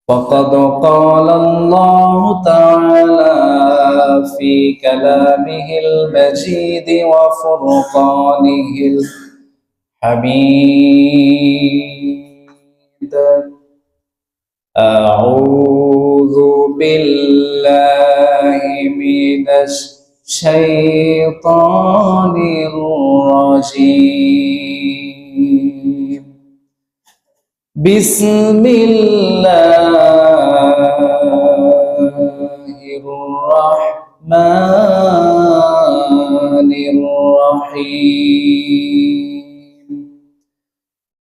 وقد قال الله تعالى في كلامه المجيد وفرقانه الحميد. أعوذ بالله من الشيطان الرجيم. بسم الله الرحمن الرحيم.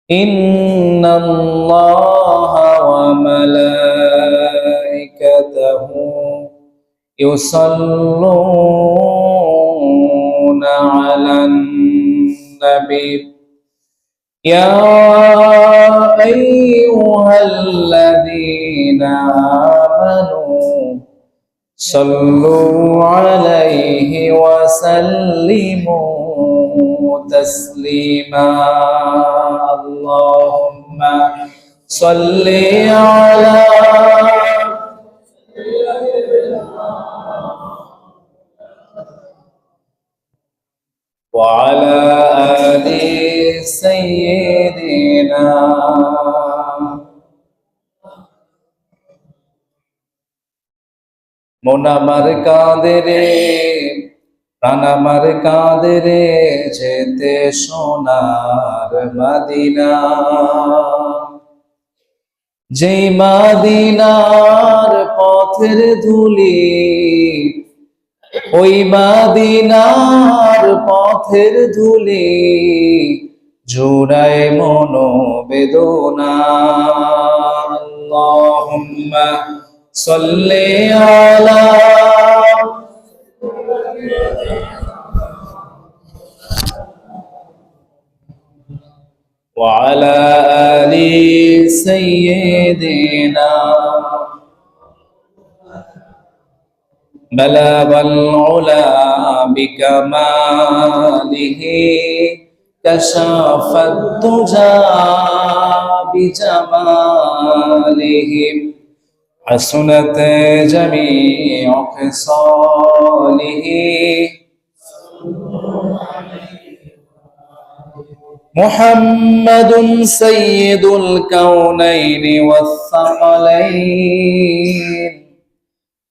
إن الله وملائكته يصلون على النبي يا أيها الذين آمنوا صلوا عليه وسلموا تسليما. اللهم صل على وعلى آل سيدنا মন আমার কাঁদে রে, প্রাণ আমার কাঁদে রে, যেতে সোনার মদিনা। যেই মদিনার পথের ধুলি, ওই মদিনার পথের ধুলি জোড়ায় মনোবেদনা। আল্লাহুম্মা সাল্লি আলা ওয়া আলা আলি সাইয়্যিদিনা। بلغ العلا بكماله كشف الدجى بجماله حسنت جميع خصاله محمد سيد الكونين والثقلين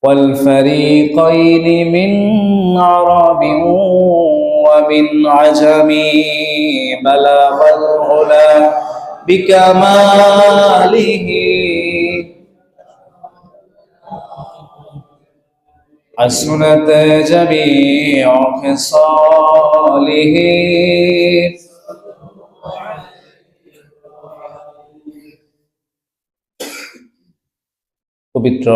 والفريقين من عرب ومن عجم بلغ العلا بكماله حسنت جميع خصاله পবিত্র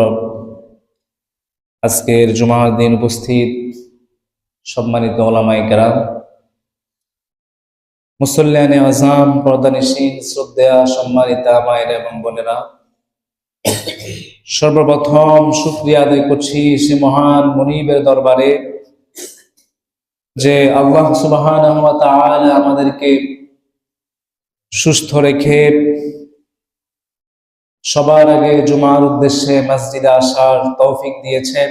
আজকের জুমার দিন উপস্থিত সম্মানিত ওলামায়ে কেরাম, মুসল্লিয়ানে আযম, পর্দানিশীন, শ্রদ্ধেয়া সম্মানিতা মায়েরা এবং বোনেরা, সর্বপ্রথম শুকরিয়া আদায় করছি সে মহান মুনিবের দরবারে যে আল্লাহ সুবহানাহু ওয়া তাআলা আমাদেরকে সুস্থ রেখে সবার আগে জুমার উদ্দেশ্যে মসজিদে আসার তৌফিক দিয়েছেন।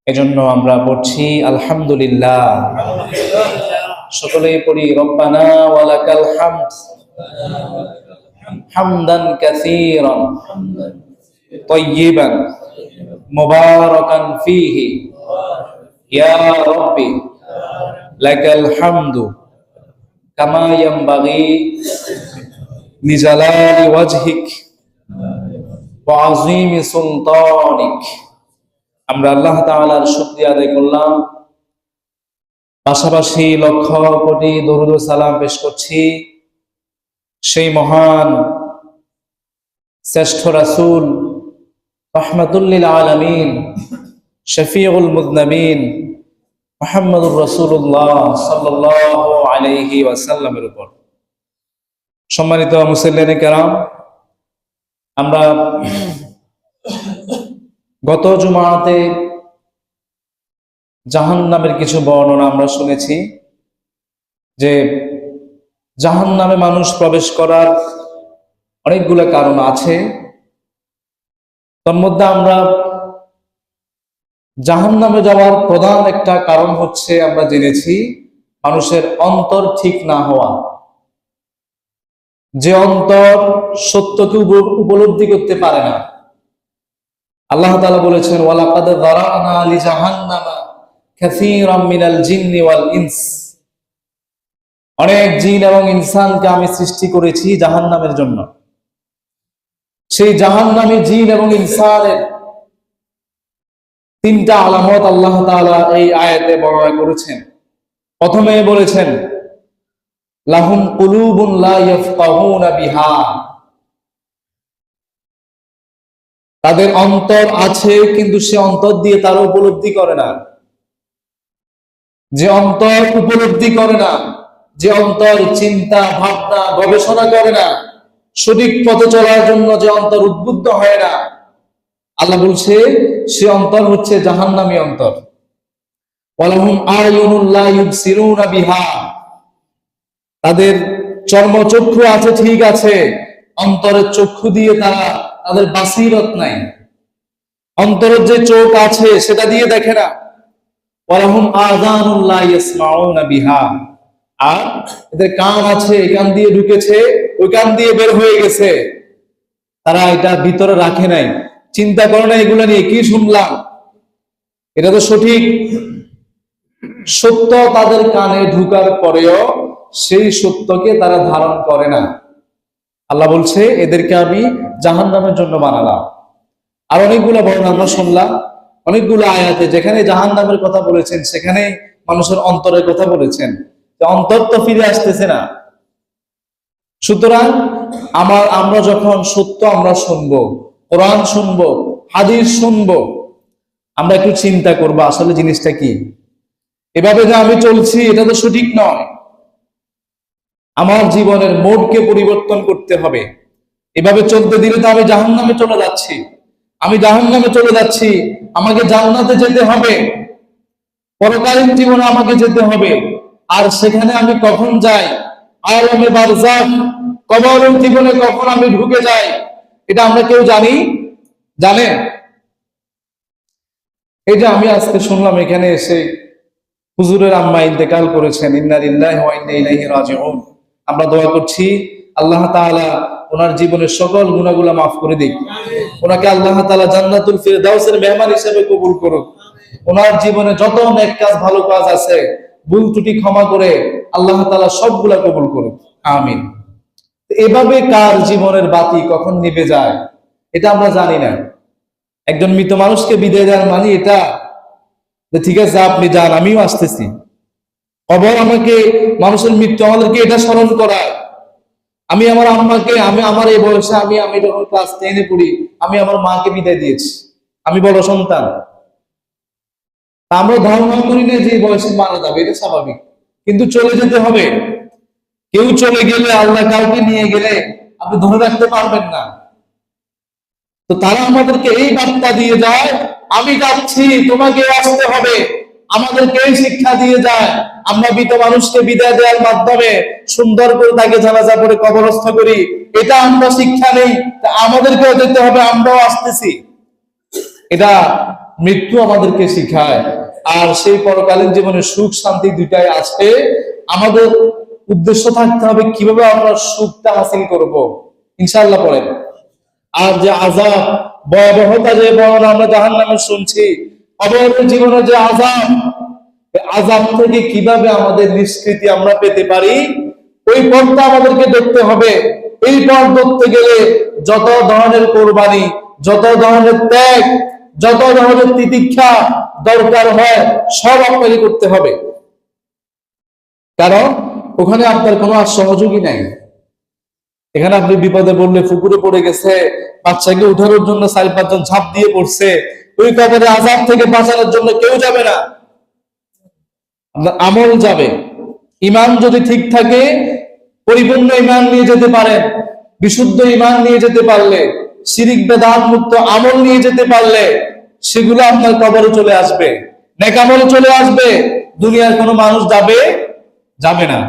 এজন্য আমরা পড়ছি আলহামদুলিল্লাহ। সকলেই পড়ি রব্বানা ওয়া লাকাল হামদ হামদান কাসীরান তাইয়িবান মুবারাকান ফীহি ইয়া রাব্বি লাকাল হামদু কামা ইয়ানবাগি লিজালালি ওয়াজহিক ওয়া আযীমি সুলতানিক। আমরা আল্লাহ তাআলার শুকরিয়া আদায় করলাম, পাশাপাশি লক্ষ কোটি দরুদ ও সালাম পেশ করছি সেই মহান শ্রেষ্ঠ রাসূল রাহমাতুল লিল আলামিন শফিউল মুযনিবিন মুহাম্মদুর রাসূলুল্লাহ সাল্লাল্লাহু আলাইহি ওয়াসাল্লামের উপর। সম্মানিত মুসল্লিয়ানে কেরাম, আমরা গত জুমাতে জাহান্নামের কিছু বর্ণনা আমরা শুনেছি যে জাহান্নামে মানুষ প্রবেশ করার অনেকগুলো কারণ আছে। তার মধ্যে আমরা জাহান্নামে যাওয়ার প্রধান একটা কারণ হচ্ছে, আমরা জেনেছি, মানুষের অন্তর ঠিক না হওয়া। যে অন্তর সত্যকে উপলব্ধি করতে পারে না। আল্লাহ তাআলা বলেছেন, ওয়ালাকাদ যারানা লিজাহান্নামা কাসীরাম মিনাল জিন্নি ওয়াল ইনস। অনেক জিন এবং ইনসানকে আমি সৃষ্টি করেছি জাহান্নামের জন্য। সেই জাহান্নামী জিন এবং ইনসানের তিনটা আলামত আল্লাহ তাআলা এই আয়াতে বর্ণনা করেছেন। প্রথমে বলেছেন, লাহুম কুলুবুন লা ইয়াফকাহুনা বিহা। তাদের অন্তর আছে, কিন্তু সে অন্তর দিয়ে তারা উপলব্ধি করে না। যে অন্তর উপলব্ধি করে না, যে অন্তর চিন্তা ভাবনা গবেষণা করে না, সঠিক পথে চলার জন্য যে অন্তর উদ্বুদ্ধ হয় না, আল্লাহ বলছে সে অন্তর হচ্ছে জাহান্নামী অন্তর। ওয়ালাহুম আয়ুনুল লা ইউবসিরুনা বিহা। তাদের চর্মচক্ষু আছে, ঠিক আছে, অন্তরের চক্ষু দিয়ে তারা, তাদের বাসিরত নাই। অন্তরের যে চোখ আছে সেটা দিয়ে দেখে না। ওয়ালাহুম আযানুল লা ইয়াসমাউনা বিহা। আর এদের কান আছে, এই কান দিয়ে ঢুকেছে, ওই কান দিয়ে বের হয়ে গেছে, তারা এটা ভিতরে রাখে নাই, চিন্তা করে না এগুলা নিয়ে কি শুনলাম, এটা তো সঠিক। সত্য তাদের কানে ঢুকার পরেও সেই সত্যকে তারা ধারণ করে না। আল্লাহ বলছে এদেরকে আমি জাহান্নামের জন্য বানালাম। আর অনেকগুলো বর্ণনা আমরা শুনলাম, অনেকগুলো আয়াতে যেখানে জাহান্নামের কথা বলেছেন সেখানে মানুষের অন্তরের কথা বলেছেন। অন্তর তো ফিরে আসতেছে না। সুতরাং আমরা যখন সত্য আমরা শুনবো, কোরআন শুনবো, হাদিস শুনবো, আমরা একটু চিন্তা করবো আসলে জিনিসটা কি। এভাবে যে আমি চলছি এটা তো সঠিক নয়। আমার জীবনের মোড়কে পরিবর্তন করতে হবে। এভাবে চলতে দিলে তো আমি জাহান্নামে চলে যাচ্ছি। আমি জাহান্নামে চলে যাচ্ছি, আমাকে জান্নাতে যেতে হবে, পরকালীন জীবনে আমাকে যেতে হবে। আর সেখানে আমি কখন যাই, আয়ালামে বারজাখ, কবরের জীবনে কখন আমি ঢুকে যাই, এটা আমরা কেউ জানেন? এই যে আমি আজকে শুনলাম এখানে এসে হুজুরের আম্মা ইন্তেকাল করেছেন, ইন্না লিল্লাহি ওয়া ইন্না ইলাইহি রাজিউন। আমরা দোয়া করছি আল্লাহ তাআলা ওনার জীবনের সকল গুনাহগুলো মাফ করে দিক। ওনাকে আল্লাহ তাআলা জান্নাতুল ফিরদাউসের মেহমান হিসেবে কবুল করুক। ওনার জীবনে যত নেক কাজ, ভালো কাজ আছে, ভুল ত্রুটি ক্ষমা করে আল্লাহ তাআলা সবগুলা কবুল করুক, আমিন। এভাবে কার জীবনের বাতি কখন নিভে যায় এটা আমরা জানি না। একজন মৃত মানুষকে বিদায় দেওয়ার মানে এটা ঠিক আছে আপনি যান, আমিও আসতেছি। কবর আমাকে, মানুষের মৃত্যু আমাদেরকে এটা স্মরণ করায়। আমি আমার আম্মাকে, আমি আমার এই বয়সে, আমি যখন ক্লাস 10-এ পড়ি, আমি আমার মাকে বিদায় দিয়েছি। আমি বড় সন্তান। আমরা ধারণা করি না যে এই বয়সে মারা যাবে, এটা স্বাভাবিক, কিন্তু চলে যেতে হবে। কেউ চলে গেলে, আল্লাহ কাউকে নিয়ে গেলে আপনি ধরে রাখতে পারবেন না। তো তারা আমাদেরকে এই বার্তা দিয়ে যায়, আমি যাচ্ছি, তোমাকে আসতে হবে। আমাদেরকে এই শিক্ষা দিয়ে যায়। আমরা মৃত মানুষকে বিদায় দেওয়ার মাধ্যমে সুন্দর করে তাকে জানাজা করে কবরস্থ করি, এটা আমরা শিক্ষা নেই। আমাদেরকেও যেতে হবে, আমরাও আসতেছি। এটা মৃত্যু আমাদেরকে শিখায়। আর সেই পরকালীন জীবনে সুখ শান্তি দুইটাই আছে। আমাদের উদ্দেশ্য থাকতে হবে কিভাবে আমরা সুখটা হাসিল করব, ইনশাআল্লাহ পড়েন। আর যে আযাব, ভয়াবহতা যে বর্ণনা আমরা জাহান্নামে শুনছি, কবরের জীবনে যে আযাব, আযাব থেকে কিভাবে আমাদের নিষ্কৃতি আমরা পেতে পারি, ওই পথটা আমাদেরকে দেখতে হবে। এই পথ ধরতে গেলে যত ধরনের কোরবানি, যত ধরনের ত্যাগ, যত ধরনের তিতিক্ষা দরকার হয়, সব আপনাকে করতে হবে। কারণ ওখানে আপনার কোনো আর সহযোগী নাই। এখানে আপনি বিপদে পড়লে, পুকুরে পড়ে গেছে, বাচ্চাকে উঠানোর জন্য 4-5 জন ঝাঁপ দিয়ে পড়ছে, ওই কবরে আযাব থেকে বাঁচানোর জন্য কেউ যাবে না। আপনার আমল যাবে। ঈমান যদি ঠিক থাকে, পরিপূর্ণ ঈমান নিয়ে যেতে পারেন, বিশুদ্ধ ঈমান নিয়ে যেতে পারলে, শিরিক বেদাত মুক্ত আমল নিয়ে যেতে পারলে, সেগুলো আপনার কবরে চলে আসবে, নেক আমলে চলে আসবে। দুনিয়ার কোনো মানুষ যাবে না।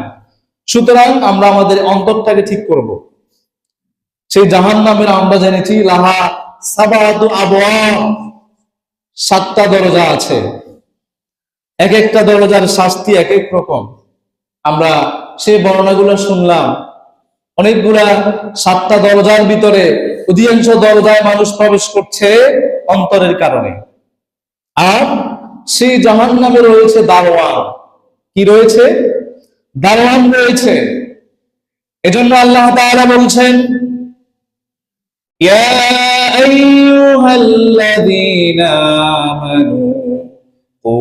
সুতরাং আমরা আমাদের অন্তরটাকে ঠিক করব। সেই জাহান্নামের আমরা জেনেছি লাহা সাবাতু আবওয়াব, 7টা দরজা আছে। এক একটা দরজার শাস্তি এক এক রকম। আমরা সেই বর্ণনাগুলো শুনলাম। অনেকগুলা 7টা দরজার ভিতরে অধিকাংশ দরজায় মানুষ প্রবেশ করছে অন্তরের কারণে। আর সেই জাহান্নামে রয়েছে দারওয়ান। কি রয়েছে? দারওয়ান রয়েছে। এজন্য আল্লাহ তাআলা বলছেন, ইয়া আইয়ুহাল্লাযীনা আমানু কু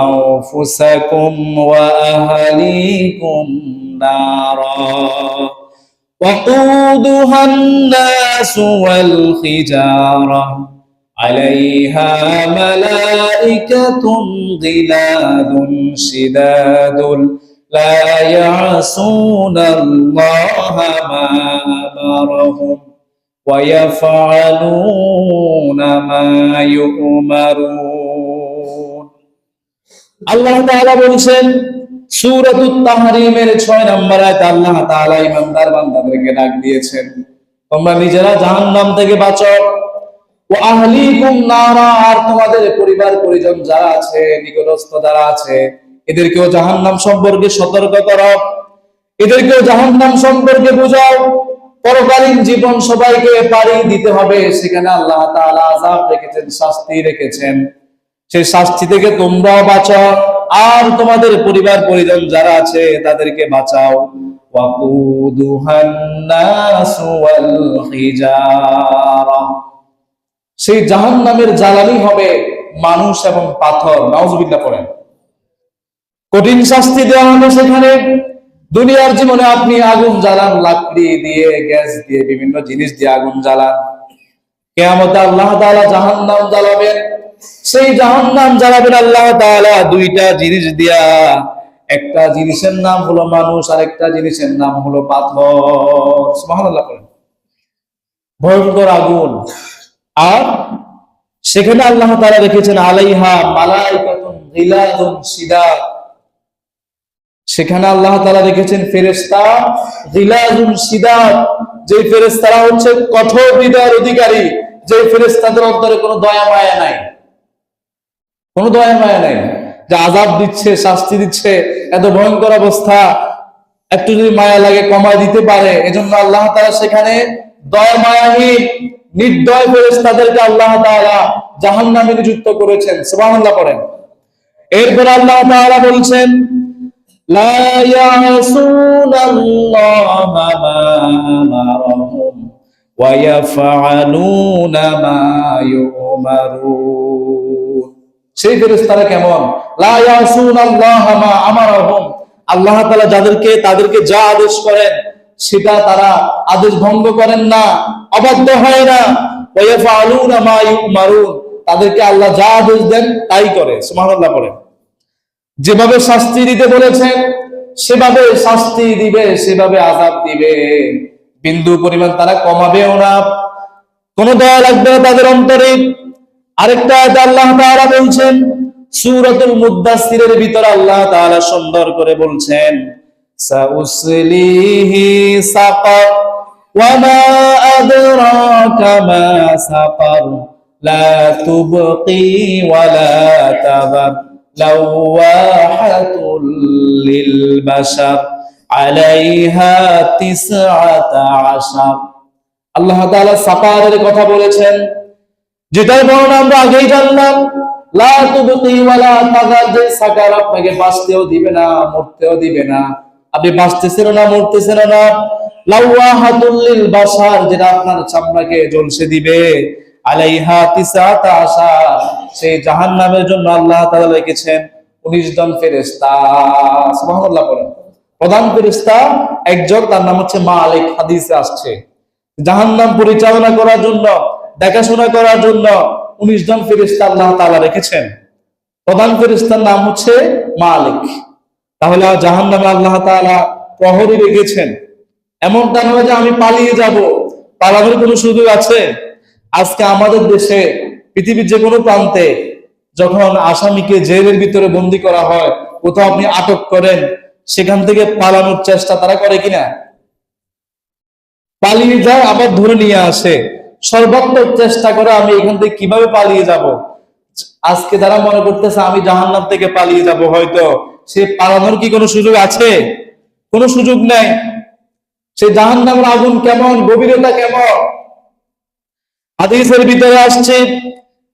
আনফুসাকুম ওয়া আহলিকুম নারা وقودها الناس والحجارة عليها ملائكة غلاظ شداد لا يعصون الله ما أمرهم ويفعلون ما يؤمرون। আল্লাহ তাআলা বলেছেন সূরাতুত তাহরীমের 6 নম্বর আয়াতে আল্লাহ তাআলা ইমানদার বান্দাদেরকে ডাক দিয়েছেন, তোমরা নিজেরা জাহান্নাম থেকে বাঁচো, ওয়া আহলিকুম নারা, আর তোমাদের পরিবার পরিজন যারা আছে, নিকটস্থ যারা আছে, এদেরকেও জাহান্নাম সম্পর্কে সতর্ক করো, এদেরকেও জাহান্নাম সম্পর্কে বোঝাও। পরকালীন জীবন সবাইকে পাড়ি দিতে হবে, সেখানে আল্লাহ তাআলা আযাব রেখেছেন, শাস্তি রেখেছেন। সেই শাস্তি থেকে তোমরাও বাঁচাও, আর তোমাদের পরিবার পরিজন যারা আছে তাদেরকে বাঁচাও। ওয়াকুদুহান নাসু ওয়াল হিজারা, সেই জাহান্নামের জ্বালানি হবে মানুষ এবং পাথর। নাউজুবিল্লাহ পড়েন। কঠিন শাস্তি দেওয়া হবে সেখানে। দুনিয়ার জীবনে আপনি আগুন জ্বালান, লাকড়ি দিয়ে, গ্যাস দিয়ে, বিভিন্ন জিনিস দিয়ে আগুন জ্বালান। কিয়ামতে আল্লাহ তাআলা জাহান্নাম জ্বালাবেন। সেই জাহান্নাম জ্বালাবেন আল্লাহ তাআলা 2টা জিনিস দিয়া। একটা জিনিসের নাম হলো মানুষ, আর একটা জিনিসের নাম হলো পাথর। সুবহানাল্লাহ পড়েন। ভয়ঙ্কর আগুন। আর সেখানে আল্লাহ তাআলা রেখেছেন আলাইহা মালাইকাতুন গিলাযুন শিদাদ, সেখানে আল্লাহ তাআলা রেখেছেন ফেরেশতা গিলাযুন শিদাদ, যে ফেরেশতারা হচ্ছে কঠোর হৃদয়ের অধিকারী, যে ফেরেশতাদের অন্তরে কোনো দয়া মায়া নাই, কোনো দয়া মায়া নাই, যে আযাব দিচ্ছে, শাস্তি দিচ্ছে, এত ভয়ঙ্কর অবস্থা, একটু যদি মায়া লাগে কমায় দিতে পারে। এজন্য আল্লাহ তাআলা সেখানে দয়া মায়াহীন নির্দয় ফেরেশতাদেরকে আল্লাহ তাআলা জাহান্নামে নিযুক্ত করেছেন। সুবহানাল্লাহ পড়েন। এরপর আল্লাহ তাআলা বলছেন, লা ইয়াসুনাল্লাহা মা আমারহুম ওয়া ইয়াফআলুনা মা ইউমারুন। সেই ফেরেশতারা কেমন? লা ইয়াসুনাল্লাহা মা আমারহুম, আল্লাহ তাআলা তাদেরকে যা আদেশ করেন সেটা তারা আদেশ ভঙ্গ করেন না, অবাধ্য হয় না। ওয়া ইয়াফআলুনা মা ইউমারুন, তাদেরকে আল্লাহ যা আদেশ দেন তাই করে। সুবহানাল্লাহ পড়েন। যেভাবে শাস্তি দিতে বলেছেন সেভাবে শাস্তি দিবে, সেভাবে আযাব দিবে। বিন্দু পরিমাণ তারা কমাবেও না, কোনো দয়া লাগবে না তাদের অন্তরে। আরেকটা আয়াতে আল্লাহ তাআলা বলছেন, সূরাতুল মুদ্দাসসিরের ভিতরে আল্লাহ তাআলা সুন্দর করে বলছেন, সাউসলিহি সাকার ওয়া মা আদরাকা মা সাকার লা তুবকি ওয়া লা তাযার লাওয়াহাতুল লিল বাশার আলাইহা 19। আল্লাহ তাআলা সাকারের কথা বলেছেন, যেটার বর্ণনা আমরা আগেই জানলাম। লা তুবকি ওয়া লা তাযার, যে সাকার আপনাকে বাঁচতেও দিবে না, মরতেও দিবে না। আপনি বাঁচতেছেন না, মরতেছেন না। লাওয়াহাতুল লিল বাশার, যেটা আপনার চামড়াকে জ্বলসে দিবে। আলাইহা 19, সেই জাহান্নামের জন্য আল্লাহ তাআলা রেখেছেন 19 জন ফেরেশতা। সুবহানাল্লাহ পড়েন। প্রধান ফেরেশতা একজন, তার নাম হচ্ছে মালিক। হাদিসে আসছে জাহান্নাম পরিচালনা করার জন্য, দেখাশোনা করার জন্য 19 জন ফেরেশতা আল্লাহ তাআলা রেখেছেন। প্রধান ফেরেশতার নাম হচ্ছে মালিক। তাহলে জাহান্নামে আল্লাহ তাআলা প্রহরী রেখেছেন। এমনটা নয় যে আমি পালিয়ে যাব, পালানোর কোনো সুযোগ আছে? আজকে আমাদের দেশে, পৃথিবীর যে কোনো প্রান্তে যখন আসামিকে জেলের ভিতরে বন্দী করা হয়, কোথাও আপনি আটক করেন, সেখান থেকে পালানোর চেষ্টা তারা করে কিনা? পালিয়ে যায়, আবার ধরে নিয়ে আসে। সর্বাত্মক চেষ্টা করে আমি এখান থেকে কিভাবে পালিয়ে যাব। আজকে যারা মনে করতেছে আমি জাহান্নাম থেকে পালিয়ে যাব, হয়তো সে পালানোর কি কোনো সুযোগ আছে? কোনো সুযোগ নেই। সে জাহান্নামের আগুন কেমন, গভীরতা কেমন, হাদিসের ভিতরে আসছে।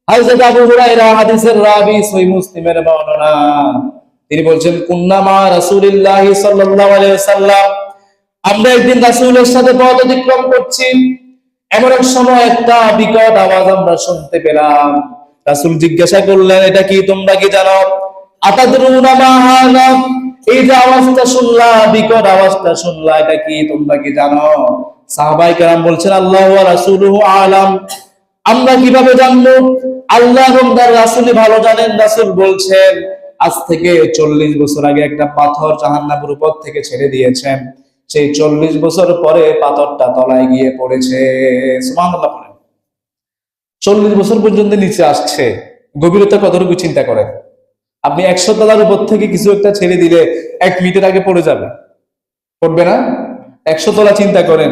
হযরত আবু হুরায়রা, হাদিসের রাবী, সহিহ মুসলিমের বর্ণনা, তিনি বলছেন, কুন্না মা রাসূলিল্লাহি সাল্লাল্লাহু আলাইহি ওয়াসাল্লাম, আমরা একদিন রাসূলের সাথে পথ অতিক্রম করছি, এমন এক সময় একটা বিকট আওয়াজ আমরা শুনতে পেলাম। রাসূল জিজ্ঞাসা করলেন, এটা কি, তোমরা কি জানো? আতাদরুনা মা হাযা, এই যে আওয়াজটা শুনলা, বিকট আওয়াজটা শুনলা, এটা কি, তোমরা কি জানো? সাহাবায়ে কেরাম বলছেন, আল্লাহু ওয়া রাসূলুহু আলাম, আমরা কিভাবে জানবো? আল্লাহ এবং তার রাসূলই ভালো জানেন। রাসূল বলছেন, আজ থেকে 40 বছর আগে একটা পাথর জাহান্নামের উপর থেকে ছেড়ে দিয়েছেন, সেই 40 বছর পরে পাথরটা তলায় গিয়ে পড়েছে। সুবহানাল্লাহ বলেন। 40 বছর পর্যন্ত নিচে আসছে, গভীরতা কতটুকু চিন্তা করেন। আপনি 100 তলার উপর থেকে কিছু একটা ছেড়ে দিলে 1 মিনিটের আগে পড়ে যাবে, পড়বে না? 100 তলা চিন্তা করেন,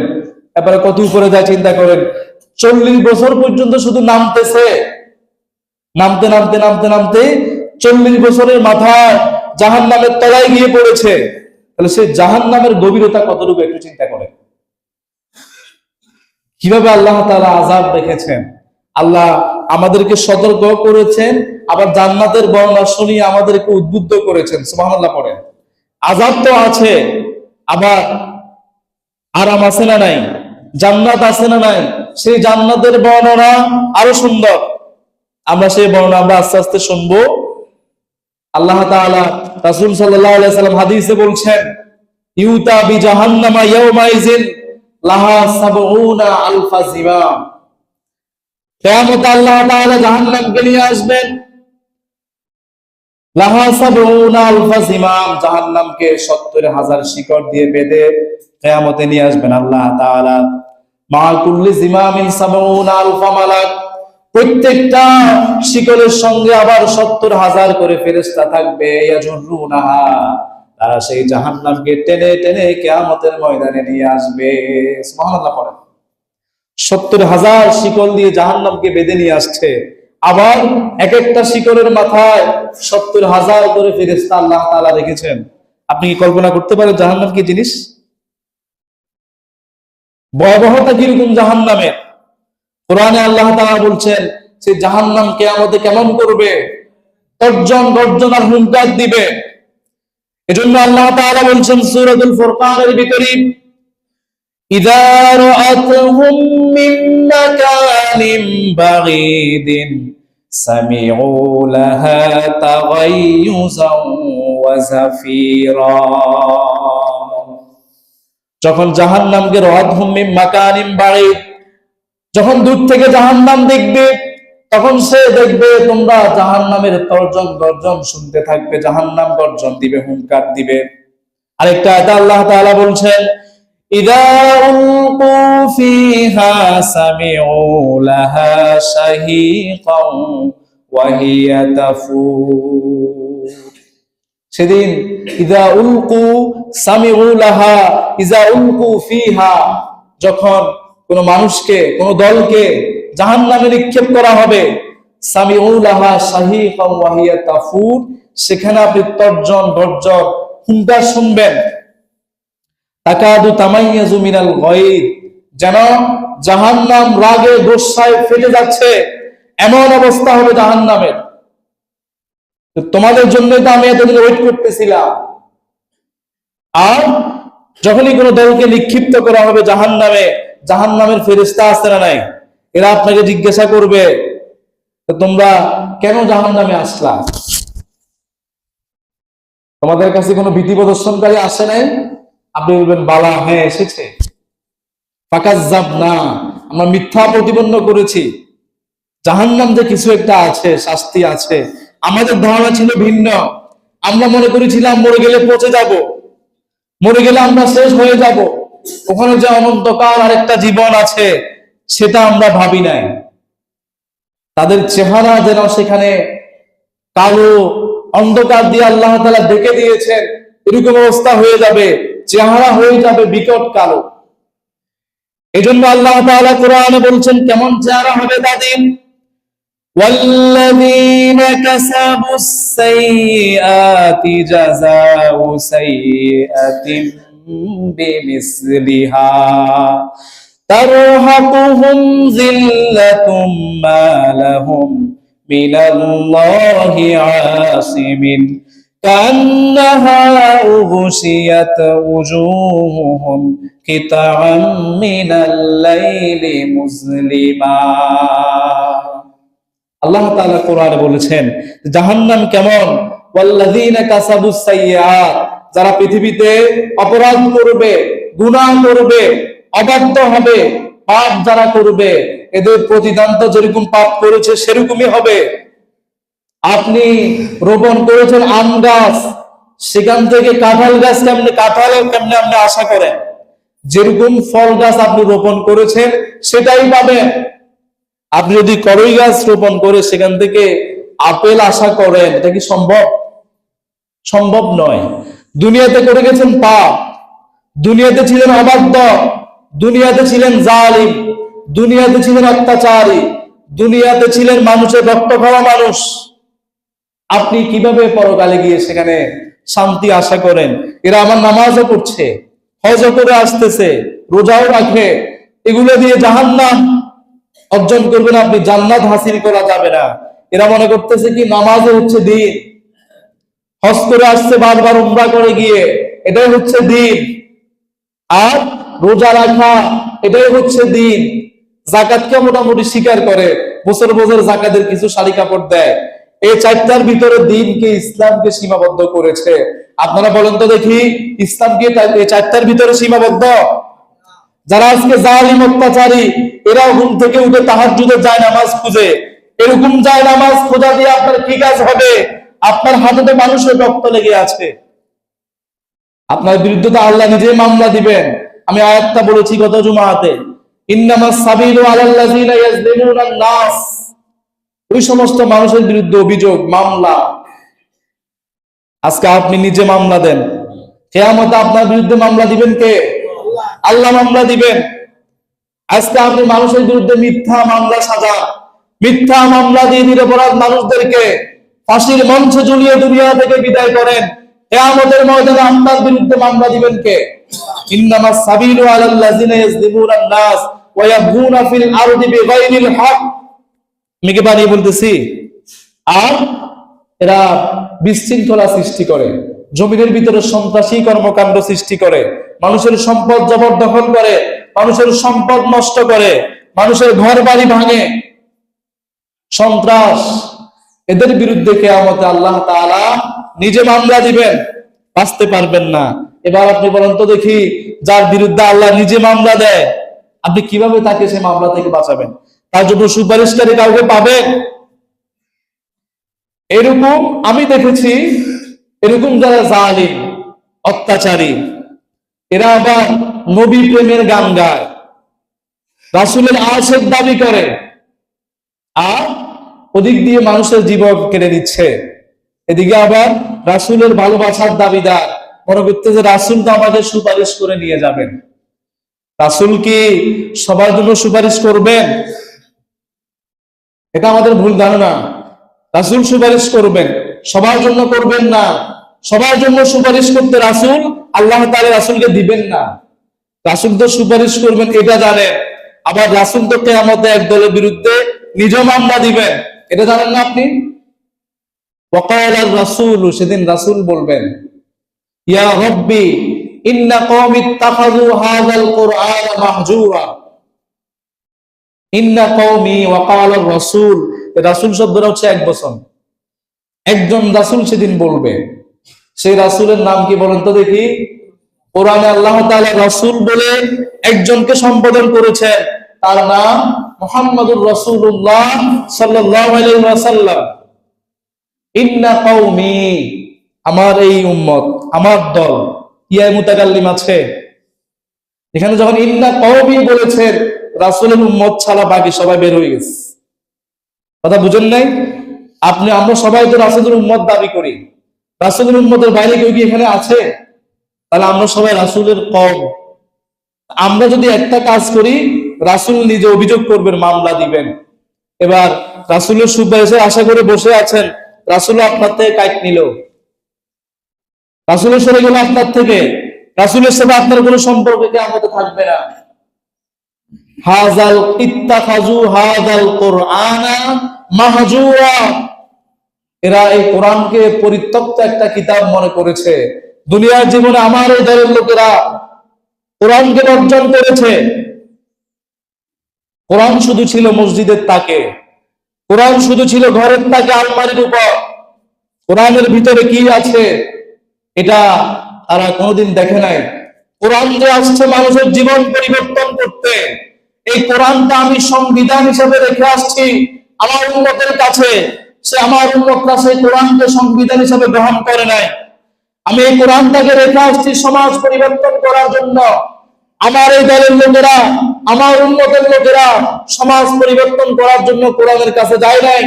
এবারে কত উপরে যায় চিন্তা করেন। 40 বছর পর্যন্ত শুধু নামতেছে, নামতে নামতে নামতে নামতে 40 বছরের মাথায় জাহান্নামের তলায় গিয়ে পড়েছে। তাহলে সেই জাহান্নামের গভীরতা কতটুকু একটু চিন্তা করেন। কিভাবে আল্লাহ তাআলা আযাব রেখেছেন। আল্লাহ আমাদেরকে সতর্ক করেছেন, আবার জান্নাতের বর্ণনা শুনিয়ে আমাদেরকে উদ্বুদ্ধ করেছেন। সুবহানাল্লাহ পড়েন। আযাব তো আছে, আবার আরাম আছে না নাই? জান্নাত আছে না নাই? সেই জান্নাতের বর্ণনা আরো সুন্দর। আমরা সেই বর্ণনা আমরা আস্তে আস্তে শুনবো। আল্লাহ তাআলা, রাসূল সাল্লাল্লাহু আলাইহি সাল্লাম হাদিসে বলছেন, ইউতা বি জাহান্নামা ইয়াউমাইজিন লাহা সাবউনা আলফা জিমাম, কিয়ামতে আল্লাহ তাআলা জাহান্নামকে নিয়ে আসবেন, লাহা সাবউনা আলফা জিমাম, জাহান্নামকে 70,000 শিকড় দিয়ে বেঁধে কিয়ামতে নিয়ে আসবেন আল্লাহ তাআলা। মা কুল্লি জিমামিন সাবউনা আলফা মালাক, প্রত্যেকটা শিকলের সঙ্গে আবার 70,000 করে ফেরেশতা থাকবে। ইয়াজুরুনাহা, তারা সেই জাহান্নামকে টেনে টেনে কিয়ামতের ময়দানে নিয়ে আসবে। সুবহানাল্লাহ পড়েন। 70,000 শিকল দিয়ে জাহান্নামকে বেঁধে নিয়ে আসছে, আবার এক একটা শিকলের মাথায় 70,000 করে ফেরেশতা আল্লাহ তাআলা রেখেছেন। আপনি কি কল্পনা করতে পারেন জাহান্নাম কি জিনিস? ভয়াবহতা কিরকম জাহান্নামের। কোরআনে আল্লাহ তাআলা বলছেন, সেই জাহান্নাম কিয়ামতে কেমন করবে, গর্জন গর্জন আর হুঙ্কার দিবে। এজন্য আল্লাহ তাআলা বলছেন সূরাতুল ফুরকানের ভিতরে, ইযা রাআতহুম মিন মাকানিন বাগীদিন সামিউ লাহা তাগাইয়ুযান ওয়া যাফীরা, যখন জাহান্নামকে রাআতহুম মিন মাকানিন বাগীদ, যখন দূর থেকে জাহান্নাম দেখবে, তখন সে দেখবে তোমরা জাহান্নামের তর্জন গর্জন শুনতে থাকবে, জাহান্নাম গর্জন দিবে, হুঙ্কার দিবে। আরেকটা আয়াতে আল্লাহ তাআলা বলছেন, ইযা উলকু ফিহা সামিউ লাহা শাহীকান ওয়া হিয়া তাফুর, সেদিন ইযা উলকু সামিউ লাহা, ইযা উলকু ফিহা, যখন কোন মানুষকে, কোন দলকে জাহান্নামে নিক্ষেপ করা হবে, সামিউ লাহা শাহীকান ওয়া হিয়া তাফুর, সেখানে আপনি তর্জন গর্জন হুঙ্কার শুনবেন। তাকাদু তামাইয়াজু মিনাল গায়দ, যেন জাহান্নাম রাগে গোসায় ফেটে যাচ্ছে, এমন অবস্থা হবে জাহান্নামের। তোমাদের জন্যই তো আমি এতদিন ওয়েট করতেছিলাম। আর যখনই কোনো দলকে নিক্ষিপ্ত করা হবে জাহান্নামে, জাহান্নামের ফেরেশতা আছে না নাই, এরা আপনাকে জিজ্ঞাসা করবে, তোমরা কেন জাহান্নামে আসলা? তোমাদের কাছে কোনো ভীতি প্রদর্শনকারী আসে নাই? আপনি বলবেন, বালা, হ্যাঁ এসেছে। ফাকাজ্জাবনা, আমরা মিথ্যা প্রতিপন্ন করেছি, জাহান্নাম যে কিছু একটা আছে, শাস্তি আছে, আমাদের ধারণা ছিল ভিন্ন। আমরা মনে করেছিলাম মরে গেলে পচে যাব, মরে গেলে আমরা শেষ হয়ে যাব, ওখানে যে অনন্তকাল আরেকটা জীবন আছে সেটা আমরা ভাবি নাই। তাদের চেহারা যেন সেখানে কালো অন্ধকার দিয়ে আল্লাহ তাআলা ঢেকে দিয়েছেন, এরকম অবস্থা হয়ে যাবে, চেহারা হয়ে যাবে বিকট কালো। এজন্য আল্লাহ তাআলা কোরআনে বলছেন কেমন চেহারা হবে তাদের, ওয়াল্লাযীনা কাসাবুস সাইয়্যাতি জাযাউ সাইয়্যাতিন বিমিসলিহা তারহাকুহুম যিল্লাতুম মা লাহুম মিনাল্লাহি আসিমিন কান্নাহা উগশিয়াত উজুহুহুম কিতাআম মিনাল লাইলি মুজলিমা। আল্লাহ তাআলা কোরআনে বলেছেন জাহান্নাম কেমন, ওয়াল্লাযীনা কাসাবুস সাইয়্যাত, যারা পৃথিবীতে অপরাধ করবে, গুনাহ করবে, অবাধ্য হবে, পাপ যারা করবে, এদের প্রতিদান তো যেরকম পাপ করেছে সেরকমই হবে। আপনি রোপণ করেছেন আম গাছ, সেখান থেকে কাঁঠাল গাছ কেমনে আপনি আশা করেন? যেরকম ফল গাছ আপনি রোপণ করেছেন সেটাই পাবেন। আপনি যদি করই গাছ রোপণ করে সেখান থেকে আপেল আশা করেন, এটা কি সম্ভব? সম্ভব নয়। দুনিয়াতে করে গেছেন পাপ, দুনিয়াতে ছিলেন অবাধ্য, দুনিয়াতে ছিলেন জালিম, দুনিয়াতে ছিলেন অত্যাচারী, দুনিয়াতে ছিলেন মানুষের রক্ত খাওয়া মানুষ। আপনি কিভাবে পরকালে গিয়ে সেখানে শান্তি আশা করেন? এরা আমার নামাজও পড়ছে, হজও করে আসতেছে, রোজাও রাখে, এগুলো দিয়ে জাহান্নাম অর্জন করবেন আপনি, জান্নাত হাসিল করা যাবে না। এরা মনে করতেছে কি নামাজও হচ্ছে দিন, হজ করে আসছে বারবার উমরা করে গিয়ে, এটাই হচ্ছে দিন। আর রোজা রাখা এটাই হচ্ছে দিন। যাকাতকে মোটামুটি স্বীকার করে, বছর বছর যাকাতের কিছু শাড়ি কাপড় দেয়। এই চারটার ভিতরে দিনকে, ইসলামকে সীমাবদ্ধ করেছে। আপনারা বলেন তো দেখি, ইসলামকে এই চারটার ভিতরে সীমাবদ্ধ? যারা আজকে জালিম অত্যাচারী, এরা ঘুম থেকে উঠে তাহাজ্জুদে যায় নামাজ খুঁজে। এরকম যায় নামাজ খোঁজা দিয়ে আপনার কি কাজ হবে? আপনার হাতে তো মানুষের রক্ত লেগে আছে। আপনার বিরুদ্ধে তো আল্লাহ নিজে মামলা দিবেন। আমি আয়াতটা বলেছি গত জুমাতে, ইন্নামাস সাবিলু আলাল্লাযিনা ইয়াজলিমুনান নাস। ওই সমস্ত মানুষের বিরুদ্ধে অভিযোগ, মামলা। আজকে আপনি নিজে মামলা দেন, কিয়ামতে আপনার বিরুদ্ধে মামলা দিবেন কে? আল্লাহ মামলা দিবেন। আজকে আপনি মানুষের বিরুদ্ধে মিথ্যা মামলা সাজান, মিথ্যা মামলা দিয়ে নিরপরাধ মানুষদেরকে ফাঁসির মঞ্চে ঝুলিয়ে দুনিয়া থেকে বিদায় করেন। কিয়ামতের ময়দানে আপনার বিরুদ্ধে মামলা দিবেন কে? ইন্নামাস সাবিলু আলাল্লাযিনা ইয়াজলিমুনান নাস ওয়া ইয়াবগুনা ফিল আরদি বিগাইরিল হক। আমি কি বানিয়ে বলতেছি? আর এরা বিশৃঙ্খলা সৃষ্টি করে, জমিনের ভিতরে সন্ত্রাসী কর্মকাণ্ড সৃষ্টি করে, মানুষের সম্পদ জবরদখল করে, মানুষের সম্পদ নষ্ট করে, মানুষের ঘর বাড়ি ভাঙে, সন্ত্রাস। এদের বিরুদ্ধে কিয়ামতে আল্লাহ তাআলা নিজে মামলা দিবেন, বাঁচতে পারবেন না। এবার আপনি বলেন তো দেখি, যার বিরুদ্ধে আল্লাহ নিজে মামলা দেয়, আপনি কিভাবে তাকে সে মামলা থেকে বাঁচাবেন? তার জন্য সুপারিশকারী কাউকে পাবেন? এরকম আমি দেখেছি, এরকম যারা জালিম অত্যাচারী, এরা আবার নবী প্রেমের গান গায়, রাসূলের আশিক দাবি করে, আর ওদিক দিয়ে মানুষের জীবন কেড়ে নিচ্ছে। এদিকে আবার রাসূলের ভালোবাসার দাবিদার, মনে করতেছে রাসূল তো আমাদের সুপারিশ করে নিয়ে যাবেন। রাসূল কি সবার জন্য সুপারিশ করবেন? এটা আমাদের ভুল ধারণা। রাসূল সুপারিশ করবেন, সবার জন্য করবেন না। সবার জন্য সুপারিশ করতে রাসূল, আল্লাহ তাআলা রাসূলকে দিবেন না। রাসূল তো সুপারিশ করবেন এটা জানেন, আবার রাসূল তো কিয়ামতে এক দলের বিরুদ্ধে নিজ মামলা দিবেন, এটা জানেন না আপনি? ওয়াকালার রাসূল, সেদিন রাসূল বলবেন, ইয়া রাব্বি ইন্না কওমি ইত্তাখাযু হাযাল কুরআন মাহজুরা। ইন্না কওমি, ওয়াকালার রাসূল, রাসূল শব্দটা হচ্ছে এক বচন। একজন রাসূল সেদিন বলবে। সেই রাসূলের নাম কি বলেন তো দেখি? কোরআনে আল্লাহ তাআলা রাসূল বলে একজনকে সম্বোধন করেছেন, তার নাম মুহাম্মাদুর রাসূলুল্লাহ সাল্লাল্লাহু আলাইহি ওয়াসাল্লাম। ইন্না কওমি, আমার এই উম্মত, আমার দল। ইয়ায় মুতাকাল্লিম আছে এখানে। যখন ইন্না কওমি বলেছেন, রাসূলের উম্মত ছাড়া বাকি সবাই বের হয়ে গেছে। কথা বুঝেন নাই? আমরা সবাই তো রাসূলের উম্মত দাবি করি, রাসূলের উম্মতের বাইরে কেউ কি এখানে আছে? তাহলে আমরা সবাই রাসূলের কওম। আমরা যদি একটা কাজ করি, রাসূল নিজে অভিযোগ করবেন, মামলা দিবেন। এবার রাসূলের সুপারিশে আশা করে বসে আছেন, রাসূল আপনার থেকে কাইট নিল, রাসূলের সরে গেল আপনার থেকে, রাসূলের সাথে আপনার কোনো সম্পর্ক কিয়ামতে থাকবে না। হাযাল ইত্তাখাযু হাযাল কুরআনা মাহজুরা, এরা এই কোরআনকে পরিত্যক্ত একটা কিতাব মনে করেছে। দুনিয়ার জীবনে আমার এই দলের লোকেরা কোরআনকে বর্জন করেছে। কোরআন শুধু ছিল মসজিদের তাকে, কোরআন শুধু ছিল ঘরের তাকে, আলমারির উপর। কোরআনের ভিতরে কি আছে এটা তারা কোনোদিন দেখে নাই। কোরআন যে আসছে মানুষের জীবন পরিবর্তন করতে, এই কোরআনটা আমি সংবিধান হিসেবে রেখে আসছি আমার উম্মতের কাছে। সে আমার উম্মতরা সেই কোরআনকে সংবিধান হিসেবে গ্রহণ করে নাই। আমি এই কোরআনটাকে রেখে আসছি সমাজ পরিবর্তন করার জন্য। আমার এই দলের লোকেরা, আমার উম্মতের লোকেরা সমাজ পরিবর্তন করার জন্য কোরআনের কাছে যায় নাই।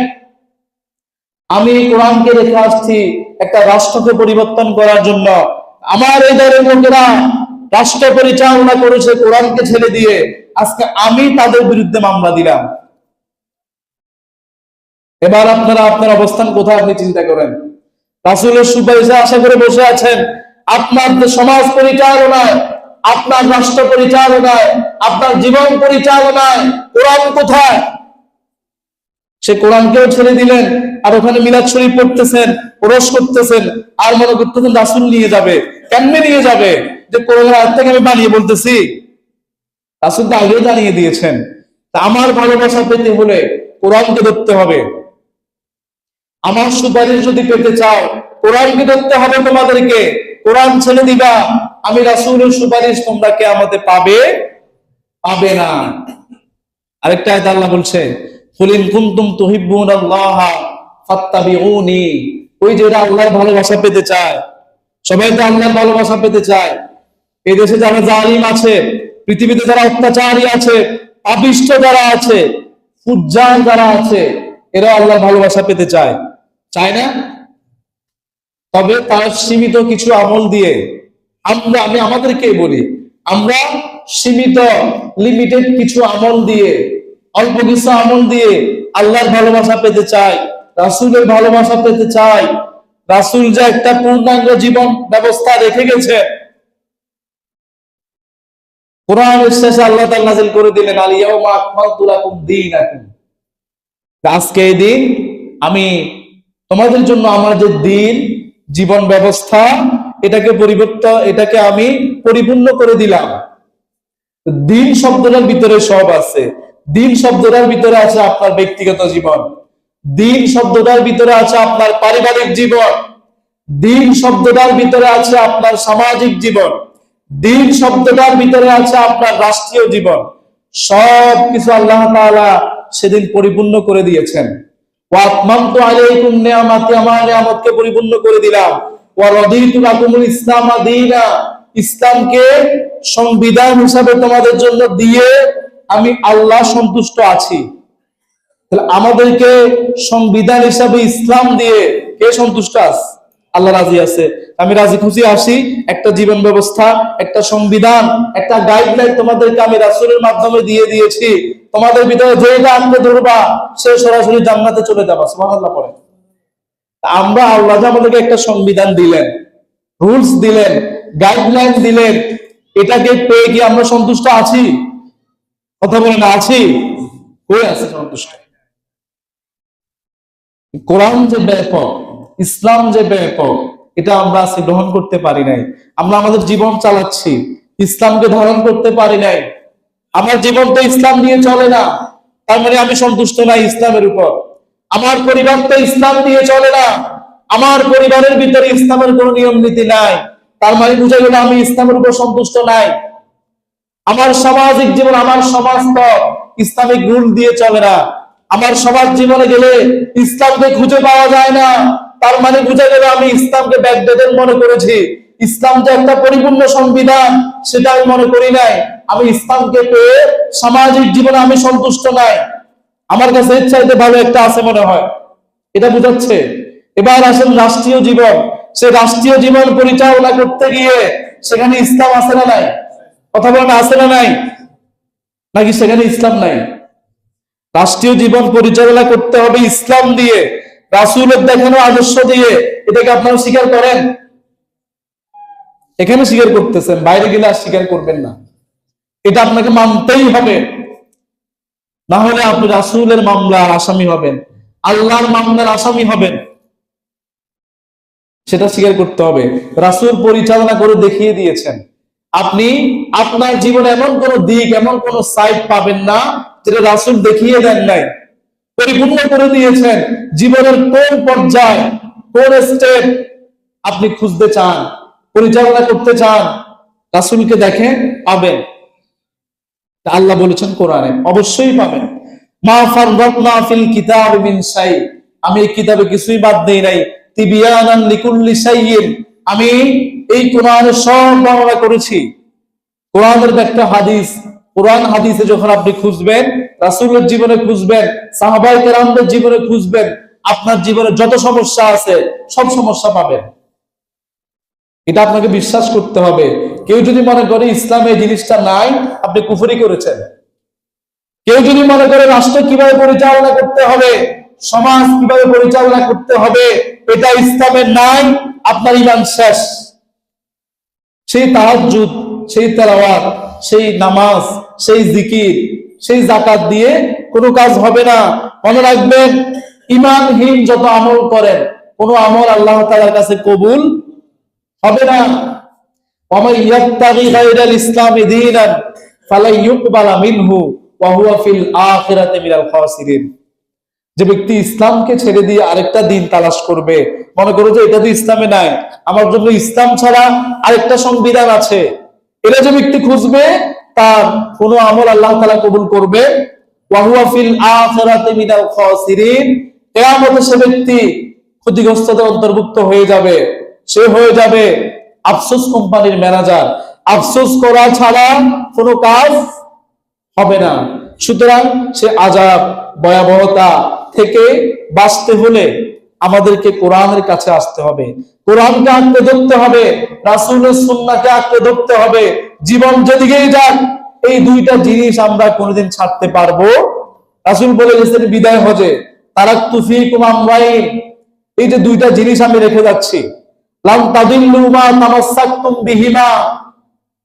আমি এই কোরআনকে রেখে আসছি একটা রাষ্ট্রকে পরিবর্তন করার জন্য। আমার এই দলের লোকেরা রাষ্ট্র পরিচালনা করেছে কোরআনকে ছেড়ে দিয়ে। আজকে আমি তাদের বিরুদ্ধে মামলা দিলাম। এবার আপনারা আপনার অবস্থান কোথায় আপনি চিন্তা করেন। রাসূলের সুপারিশে আশা করে বসে আছেন, আপনার সমাজ পরিচালনায়, আপনার রাষ্ট্র পরিচালনায়, আপনার জীবন পরিচালনায় কোরআন কোথায়? সে কোরআনকেও ছেড়ে দিলেন, আর ওখানে মিলাদ শরীফ পড়তেছেন, ওরস করতেছেন, আর মনে করতেছেন রাসূল নিয়ে যাবে। কেমনে নিয়ে যাবে? যে কোরআনের আয়াত থেকে আমি বানিয়ে বলতেছি? রাসূল তো আগেই জানিয়ে দিয়েছেন। তা আমার ভালোবাসা পেতে হলে কোরআনকে ধরতে হবে। আমার সুপারিশ যদি পেতে চাও, কোরআনকে ধরতে হবে তোমাদেরকে। কোরআন ছেড়ে দিবা, আমি রাসূলের সুপারিশ তোমরা কিয়ামতে পাবে পাবে না। আরেকটা আয়াত আল্লাহ বলছে, কুলিন কুনতুম তুহিব্বুনাল্লাহ ফাত্তাবিউনি। ওই যে ওরা আল্লাহর ভালোবাসা পেতে চায়, সবাই তো আল্লাহর ভালোবাসা পেতে চায়। এই দেশে যারা জালিম আছে, পৃথিবীতে যারা অত্যাচারী আছে, পাপিষ্ঠ যারা আছে, ফুজ্জার যারা আছে, এরা আল্লাহর ভালোবাসা পেতে চায়, চায় না? তবে তার সীমিত কিছু আমল দিয়ে। আমি আমাদেরকে বলি, আমরা সীমিত লিমিটেড কিছু আমল দিয়ে, অল্প কিছু আমল দিয়ে আল্লাহর ভালোবাসা পেতে চাই, রাসূলের ভালোবাসা পেতে চাই। রাসূল যে একটা পূর্ণাঙ্গ জীবন ব্যবস্থা রেখে গেছে। কোরআনের শেষে আল্লাহ তাআলা নাযিল করে দিলেন, আল ইয়াউমা আকমালতু লাকুম দীনাকুম। আজকে এই দিন আমি তোমাদের জন্য আমার যে দিন, জীবন ব্যবস্থা, এটাকে আমি পরিপূর্ণ করে দিলাম। দিন শব্দটার ভিতরে সব আছে। দিন শব্দটার ভিতরে আছে আপনার ব্যক্তিগত জীবন, দিন শব্দটার ভিতরে আছে আপনার পারিবারিক জীবন, দিন শব্দটার ভিতরে আছে আপনার সামাজিক জীবন, দিন শব্দটার ভিতরে আছে আপনার রাষ্ট্রীয় জীবন। সব কিছু আল্লাহ তাআলা সেদিন পরিপূর্ণ করে দিয়েছেন। ওয়া আতমামতু আলাইকুম নিয়ামাতি, আমার নিয়ামতকে পরিপূর্ণ করে দিলাম। ওয়া রাদিতু লাকুমুল ইসলামা দীনা, ইসলামকে সংবিধান হিসাবে তোমাদের জন্য দিয়ে আমি আল্লাহ সন্তুষ্ট আছি। তাহলে আমাদেরকে সংবিধান হিসাবে ইসলাম দিয়ে কে সন্তুষ্ট আছে? আল্লাহ রাজি আছে। আমি রাজি খুশি আসি, একটা জীবন ব্যবস্থা, একটা সংবিধান, একটা গাইডলাইন তোমাদেরকে আমি রাসূলের মাধ্যমে দিয়ে দিয়েছি। তোমাদের ভিতরে যেটা আনতে ধরবা সে সরাসরি জান্নাতে চলে যাবা। সুবহানাল্লাহ পড়ে। আমরা আল্লাহ যে আমাদেরকে একটা সংবিধান দিলেন, রুলস দিলেন, গাইডলাইন দিলেন, এটাকে পেয়ে কি আমরা সন্তুষ্ট আছি? কথা বলে না আছি? কই আছে সন্তুষ্ট? কোরআন যে ব্যাপক, ইসলাম যে ব্যাপক, এটা আমরা আজকে গ্রহণ করতে পারি নাই। আমরা আমাদের জীবন চালাচ্ছি, ইসলামকে ধারণ করতে পারি নাই। আমার জীবন তো ইসলাম নিয়ে চলে না, তার মানে আমি সন্তুষ্ট নাই ইসলামের উপর। আমার পরিবার তো ইসলাম দিয়ে চলে না, আমার পরিবারের ভিতরে ইসলামের কোনো নিয়ম নীতি নাই, তার মানে বুঝা গেল আমি ইসলামের উপর সন্তুষ্ট নাই। আমার সামাজিক জীবন, আমার সমাজ তো ইসলামিক রুল দিয়ে চলে না। আমার সমাজ জীবনে গেলে ইসলামকে খুঁজে পাওয়া যায় না, তার মানে বুঝা গেল আমি ইসলামকে ব্যাকডেটেড মনে করেছি। ইসলাম যে একটা পরিপূর্ণ সংবিধান সেটা আমি মনে করি নাই। আমি ইসলামকে পেয়ে সামাজিক জীবনে আমি সন্তুষ্ট নাই, আমার কাছে এর চাইতে ভালো একটা আছে মনে হয়। এটা বুঝাচ্ছে। এবার আসেন রাষ্ট্রীয় জীবন। সে রাষ্ট্রীয় জীবন পরিচালনা করতে গিয়ে সেখানে ইসলাম আছে না নাই? কথা বলেন, আছে না নাই? নাকি সেখানে ইসলাম নাই? রাষ্ট্রীয় জীবন পরিচালনা করতে হবে ইসলাম দিয়ে, রাসূলের দেখানো আদর্শ দিয়ে। এটাকে আপনারা স্বীকার করেন? এখানে স্বীকার করতেছেন, বাইরে গেলে আর স্বীকার করবেন না। এটা আপনাকে মানতেই হবে, না হলে আপনি রাসূলের মামলার আসামি হবেন, আল্লাহর মামলার আসামি হবেন। সেটা স্বীকার করতে হবে। রাসূল পরিচালনা করে দেখিয়ে দিয়েছেন। আপনি আপনার জীবনে এমন কোন দিক, এমন কোন সাইড পাবেন না যেটা রাসূল দেখিয়ে দেন নাই। পরিপূর্ণ করে দিয়েছেন। জীবনের কোন পর্যায়, কোন স্টেপ আপনি খুঁজতে চান, পরিচালনা করতে চান, রাসূলকে দেখেন, পাবেন। আল্লাহ বলেছেন কোরআনে, অবশ্যই পাবেন। মা ফাররাতনা ফিল কিতাবি মিন শাই, আমি এই কিতাবে কিছুই বাদ দেই নাই। তিবিয়ানান লিকুল্লি শাইইন, আমি এই কোরআনে সব বর্ণনা করেছি। কোরআনের একটা হাদিস, কোরআন হাদিসে যখন আপনি খুঁজবেন, রাসূলের জীবনে খুঁজবেন, সাহাবায়ে কেরামদের জীবনে খুঁজবেন, আপনার জীবনে যত সমস্যা আছে সব সমস্যা পাবেন। এটা আপনাকে বিশ্বাস করতে হবে। কেউ যদি মনে করে ইসলামে এই জিনিসটা নাই, আপনি কুফরি করেছেন। কেউ যদি মনে করে রাষ্ট্র কিভাবে পরিচালনা করতে হবে, সমাজ কিভাবে পরিচালনা করতে হবে, এটা ইসলামের নাই, আপনার ঈমান শেষ। সেই তাহাজ্জুদ, সেই তেলাওয়াত, সেই নামাজ, সেই জিকির, সেই যাকাত দিয়ে কোনো কাজ হবে না। মনে রাখবেন, ঈমানহীন যত আমল করেন, কোনো আমল আল্লাহ তাআলার কাছে কবুল হবে না। ওয়ামান ইয়াবতাগি গায়রাল ইসলামি দীনান ফালাই ইউকবালা মিনহু ওয়া হুয়া ফিল আখিরাতি মিনাল খাসিরিন। যে ব্যক্তি ইসলামকে ছেড়ে দিয়ে আরেকটা দিন তালাশ করবে, মনে করো যে এটা তো ইসলামে নাই, আমার জন্য ইসলাম ছাড়া আরেকটা সংবিধান আছে, এটা যে ব্যক্তি খুঁজবে, তার কোনো আমল আল্লাহ তাআলা কবুল করবে। ওয়া হুয়া ফিল আখিরাতি মিনাল খাসিরিন, কিয়ামতে সে ব্যক্তি ক্ষতিগ্রস্তদের অন্তর্ভুক্ত হয়ে যাবে। সে হয়ে যাবে আফসোস কোম্পানির ম্যানেজার। আফসোস করা ছাড়া কোনো কাজ হবে না। সুতরাং সে আযাব, ভয়াবহতা থেকে বাঁচতে হলে আমাদেরকে কোরআনের কাছে আসতে হবে, কোরআনকে আঁকড়ে ধরতে হবে, রাসূলের সুন্নাহকে আঁকড়ে ধরতে হবে। জীবন যেদিকেই যাক, এই দুইটা জিনিস আমরা কোনোদিন ছাড়তে পারবো? রাসূল বলে গেছেন বিদায় হজে, তারাকতু ফীকুম আমরাইন, এই যে দুইটা জিনিস আমি রেখে যাচ্ছি, লান তাদিল্লু মা তামাসসাকতুম বিহিমা,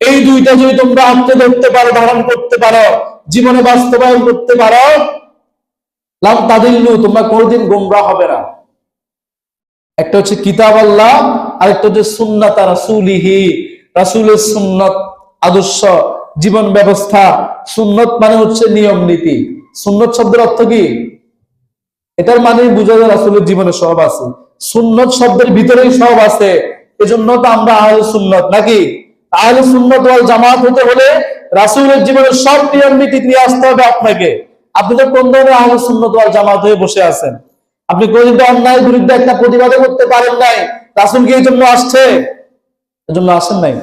এই দুইটা যদি তোমরা আঁকড়ে ধরতে পারো, ধারণ করতে পারো, জীবনে বাস্তবায়ন করতে পারো, লান তাদিল্লু, তোমরা কোনোদিন গোমরাহ হবে না। একটা হচ্ছে কিতাব আল্লাহ, আর একটা হচ্ছে সুন্নাত রাসূলিহি, রাসূলের সুন্নাত, আদর্শ, জীবন ব্যবস্থা। সুন্নাত মানে হচ্ছে নিয়ম নীতি। সুন্নাত শব্দের অর্থ কি? এটার মানে বুঝা যায় রাসূলের জীবনে সব আছে। সুন্নাত শব্দের ভিতরেই সব আছে, এজন্য তো আমরা আহলে সুন্নাত, নাকি? আহলে সুন্নাত ওয়াল জামাত হতে হলে রাসূলের জীবনের সব নিয়ম নীতি নিয়ে আসতে হবে আপনাকে। আপনি তো কোন ধরনের আহলে সুন্নাত ওয়াল জামাত হয়ে বসে আছেন? আপনি কোনদিন অন্যায়ের বিরুদ্ধে একটা প্রতিবাদ করতে পারেন নাই। রাসূল কি এই জন্য আসছে? এজন্য আসেন নাই।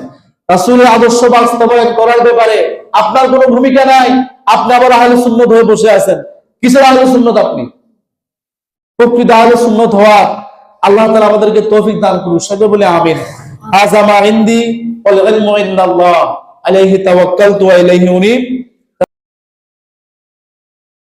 রাসূলের আদর্শ বাস্তবায়ন করার ব্যাপারে আপনার কোনো ভূমিকা নাই, আপনি আবার আহলে সুন্নাত হয়ে বসে আছেন। কিসের আহলে সুন্নাত আপনি? প্রকৃত আহলে সুন্নাত হওয়া আল্লাহ তাআলা আমাদেরকে তৌফিক দান করুন। সকলে বলে আমিন। হাযা মা ইনদি ওয়াল ইলমু ইনদাল্লাহ, আলাইহি তাওয়াক্কালতু ওয়া ইলাইহি উনীব।